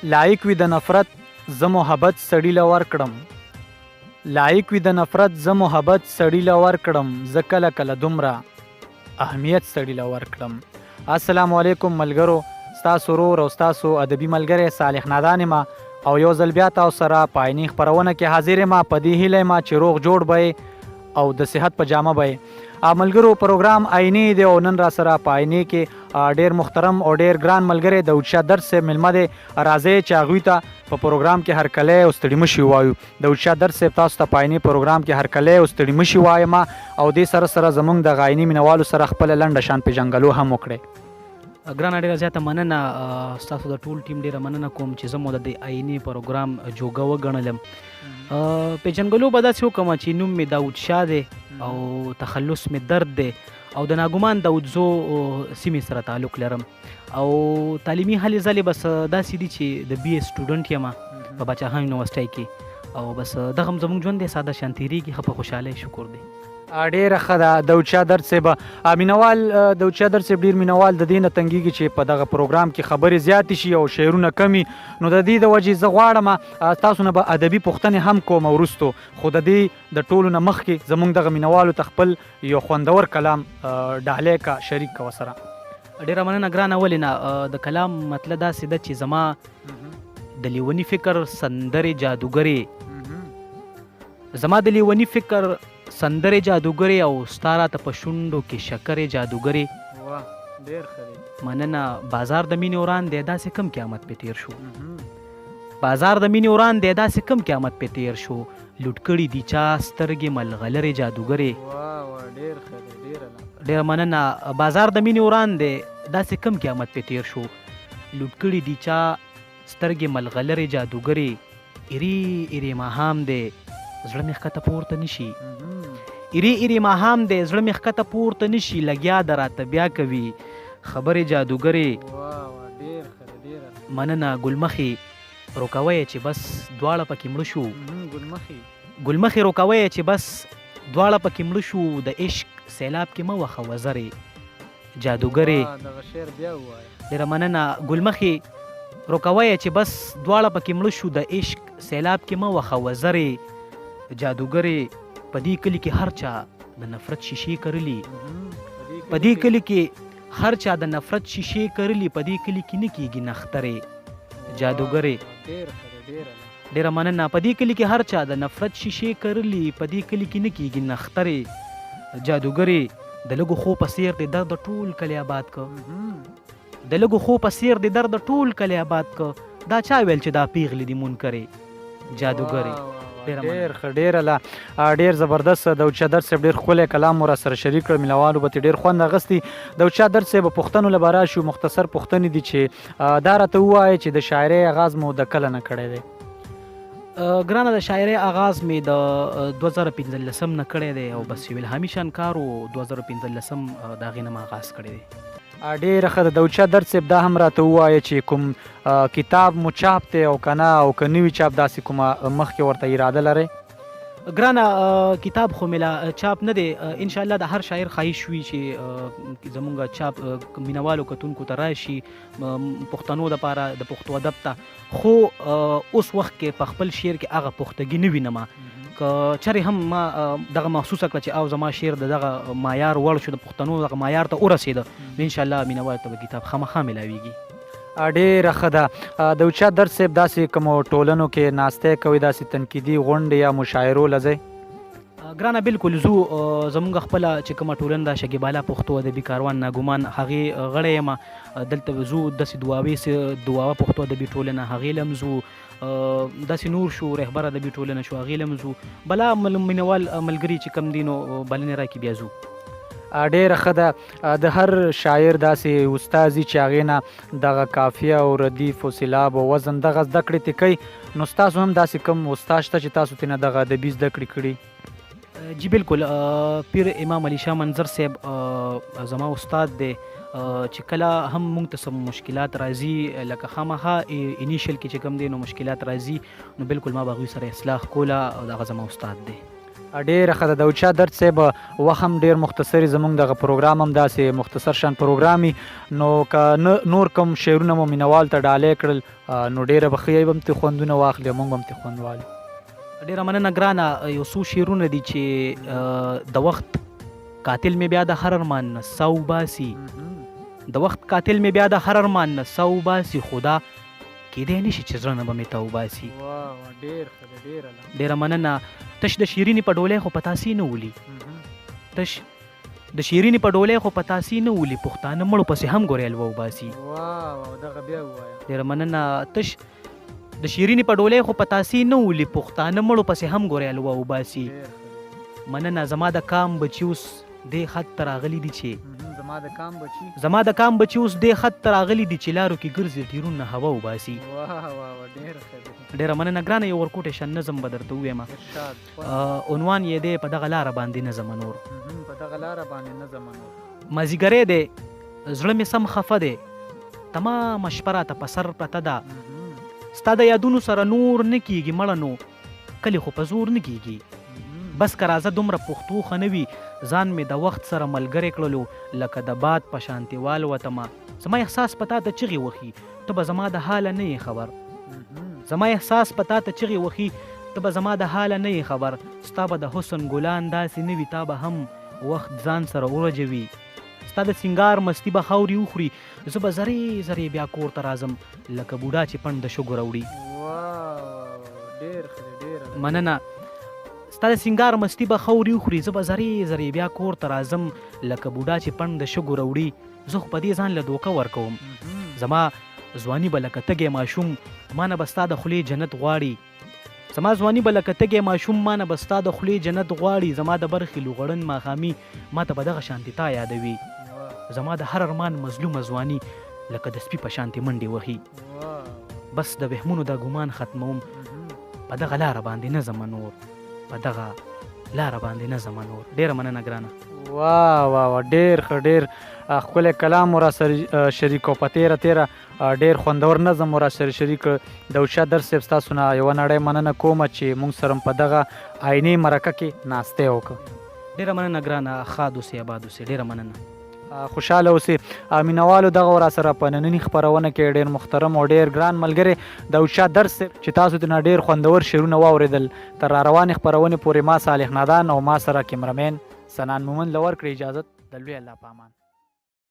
لایق وي د نفرت زه محبت سړي له ورکړم لایق وي د نفرت زه محبت سړي له ورکړم زه کله کله دومره اهمیت سړي له ورکړم. السلام علیکم ملګرو، ستاسو ورور او ستاسو ادبي ملګری صالح نادان یم او یو ځل بیا تاسو سره په عیني خپرونه کې حاضر یم. په دې هیله یم چې روغ جوړ به او د صحت په جامه به ملګرو. پروګرام عیني دی او نن را سره په عیني کې ډیر محترم او ډیر ګران ملګری داود شاه درد صاحب ملمه دی. راځئ چې هغوی ته په پروګرام کې هرکلی او ستړي مشي ووایو. داود شاه درد صاحب تاسو ته په عیني پروګرام کې هرکلی او ستړي مشي وایم او دې سره سره زموږ د عیني مینوالو سره خپله لنډه شان پېژنګلو هم وکړئ. ګرانه ډېره زیاته مننه ستاسو د ټول ټیم ډېره مننه کوم چې زه مو د دې عیني پروګرام جوګه وګڼلم. پېژنګلو به داسې وکړم چې نوم مې داود شاه دی او تخلص مې درد دی او د ناګمان داودزو سیمې سره تعلق لرم او تعلیمي هلې ځلې بس داسې دي چې د بي اے سټوډنټ یم په باچاخان یونیورسټۍ کې او بس دغه هم زموږ ژوند دی، ساده شان تېرېږي، ښه په خوشحالۍ شکر دی. ډېره ښه ده. داود شاه درد صاحب مینوال داود شاه درد صاحب ډېر مینوال د دې نه تنګېږي چې په دغه پروګرام کې خبرې زیاتې شي او شعرونه کمي، نو د دې د وجې زه غواړم تاسو نه به ادبي پوښتنې هم کوم وروستو، خو د دې د ټولو نه مخکې زموږ دغه مینوالو ته خپل یو خوندور کلام ډالۍ کا شریک کا ورسره. ډېره مننه ګرانه. ولې نه؟ د کلام مطلب داسې ده چې زما د لیوني فکر سندرې جادوګرې زما د لیوني فکر سندرې جادوګرې او ستاره ته په شونډو کې شکرې جادوګرې. واه ډېر ښه دی. مننه. بازار د مینې وران دی داسې کم قیامت پې تیر شو بازار د مینې وران دی داسې کم قیامت پې تیر شو لوټ کړي دي چا سترګې ملغلرې جادوګرې. واه ډېر ښه دی. ډېره مننه. بازار د مینې وران دی داسې کم قیامت پې تیر شو لوټ کړي دي چا سترګې ملغلرې جادوګرې. ایري ایري ماښام دی زړه مې ښکته پورته نشي ایري ایري ماښام دی زړه مې ښکته پورته نشي لګیا د راته بیا کوي خبرې جادوګرې. مننه. ګلمخې روکوی چې بس دواړه پکې مړه شو ګلمخې روکوی چې بس دواړه پکې مړه شو د عشق سیلاب کې مه وخه وزرې جادوګرې. ډېره مننه. ګلمخې روکوی چې بس دواړه پکې مړه شو د عشق سیلاب کې مه وخه وزرې جادوګرې. په دې کلي کې هر چا د نفرت شیشې کرلي په دې کلي کې هر چا د نفرت شیشې کرلي په دې کلي کې نه کېږي نخترې جادوګرې. ډېره مننه. په دې کلي کې هر چا د نفرت شیشې کرلي په دې کلي کې نه کېږي نخترې جادوګرې. د لږو خو په څېر دې درد ټول کلی آباد که د لږو خو په څېر دې درد ټول کلی آباد که دا چا ویل چې دا پیغلې دې منکرې جادوګرې. ډېر ښه. ډېره لا ډېر زبردست. داود شاه درد صاحب ډېر ښکلی کلام مو را سره شریک کړ. مینوالو به ترې ډېر خوند اخیستی. داود شاه درد صاحب پوښتنو له به راشو. مختصر پوښتنې دي چې دا راته ووایه چې د شاعرۍ آغاز مو د کله نه کړی دی؟ ګرانه د شاعرۍ آغاز مې د 2015 نه کړی دی او بس یو الهامي شانکار و 2015 د هغې نه م آغاز کړی دی. ډېره ښه ده. داود شاه درد صاحب دا هم راته ووایه چې کوم کتاب مو چاپ دی او که نه او که نوي چاپ داسې کومه مخکې ورته اراده لرئ؟ ګرانه کتاب خو مې چاپ نه دی. انشاءالله د هر شاعر خواهش وي چې زمونږ چاپ مینوالو کتونکو ته راشي پښتنو دپاره د پښتو ادب ته، خو اوس وخت کې په خپل شعر کې هغه پختګي نه وینم. که چرې هم ما دغه محسوسه کړه چې او زما شعر د دغه معیار وړ شو د پښتنو دغه معیار ته ورسېده، نو انشاءالله مینوالو ته به کتاب خامخا میلاویږي. ډېره ښه ده. داود شاه درد صاحب داسې کومو ټولنو کې ناستی کوئ، داسې تنقیدي غونډې یا مشاعرو له ځئ؟ ګرانه بالکل زو زمونږ خپله چې کومه ټولنه ده شګیبالا پښتو ادبي کاروان ناګومان هغې غړی یم. دلته زو داسې دواوه پښتو ادبي ټولنه هغې لم زو، داسې نور شو رهبر ادبي ټولنه شو هغې لم زو، بلا مینوال ملګري چې کم دي نو بلنې راکړي بیا زو. ډېره ښه ده. د هر شاعر داسې استازي چې هغې نه دغه قافیه او ردیف او سیلاب او وزن دغه زده کړې ترې کوي، نو ستاسو هم داسې کوم استاد شته چې تاسو ترې نه دغه ادبي زده کړې کړي؟ جی بالکل. پیر امام علی شاه منظر صاحب زما استاد دی چې کله هم مونږ ته سم مشکلات راځي لکه خامخا انیشل کې چې کوم دی نو مشکلات راځي نو بالکل ما به هغوی سره اصلاح کوله او دغه زما استاد دی. ډېره ښه ده. داود شاه درد صاحب وخت هم ډېر مختصر زموږ دغه پروګرام هم داسې مختصر شان پروګرام وي، نو که نور کوم شعرونه مو مینوال ته ډالۍ کړل نو ډېره به ښه یې به هم ترې خوندونه واخلي او موږ به هم ترې خوند واخلو. ډېره مننه ګرانه. یو څو شعرونه دي چې د وخت قاتل مې بیا د هر ارمان نه سا وباسي، د وخت قاتل مې بیا د هر ارمان نه سا وباسي، خدا کیدی نشي چې زړه نه به مې ته وباسي. ډېره مننه. تش د شیرینې په ډولۍ خو په تاسې نه ولي، تش د شیرینې په ډولۍ خو په تاسې نه ولي، پښتانه مړو پسې هم ګورې الوه وباسي. ډېره مننه. تش د شیرینې په ډولۍ خو په تاسې نه ولي، پښتانه مړو پسې هم ګورې الوه وباسي. مننه. زما د کام بچي اوس دې خط ته راغلي دي چې زما د کام بچي اوس دې خط ته راغلي دي چې لارو کې ګرځي ډیرونه هوا وباسي. ډېره مننه ګرانه. یو ورکوټی شان نظم به درته ووایم، عنوان یې دی په دغه لاره باندې نظم نور. مازیګری دی زړه مې سم خفه دی، تمامه شپه راته په سر پرته ده، ستا د یادونو سره نور نه کیږي مړه، نو کلي خو په زور نه کیږي. بس که راځه دومره پښتو ښه نه وي، ځان مې د وخت سره ملګری کړلو لکه د باد په شانتې والوتمه. زما احساس په تا ته چغې وخي، ته به زما د حاله نه یې خبر. زما احساس په تا ته چغې وخي، ته به زما د حاله نه یې خبر. ستا به د حسن ګلان داسې نه وي، تا به هم وخت ځان سره ورجوي. ستا د سینګار مستی به خاورې وخوري، زه به زرې زرې بیا کور ته راځم لکه بوډا چې پنډ د شګو راوړي. مننه. ستا د سینګار مستی به خاورې وخوري، زه به زرې زرې بیا کور ته راځم لکه بوډا چې پنډ د شګو راوړي. زه خو په دې ځان له دوکه ورکوم، زما ځواني به لکه تږی ماشوم، ما نه به ستا د خولې جنت غواړي. زما ځواني به لکه تږی ماشوم، ما نه به ستا د خولې جنت غواړي. زما د برخې لوغړن ماښامي ما ته به دغه شانتې تا یادوي. زما د هر ارمان مظلومه ځواني لکه د سپي په شانتې منډې وهي. بس د وهمونو دا ګمان ختموم، په دغه لاره باندې نظم نور، په دغه لاره باندې نظم نور. ډېره مننه ګرانه. واه ډېر ښه، ډېر ښکلی کلام مو را سره شریک او په تیره ډېر خوندور نظم مو را سره شریک. داود شاه درد صاحب ستاسو نه یوه نړۍ مننه کومه چې موږ سره په دغه عیني مرکه کې ناستی وکړه. ډېره مننه ګرانه. ښاد اوسې اباد اوسې. ډېره مننه. خوشحاله اوسې. مینوالو دغه را سره په ننني خپرونه کې ډېر محترم او ډېر ګران ملګری داود شاه درد صاحب چې تاسو ترې ډېر خوندور شعرونه واورېدل. تر را روانې خپرونې پورې ما صالح نادان او ما سره کیمرمین سنان مومند له ورکړې اجازت د لوی الله په امان.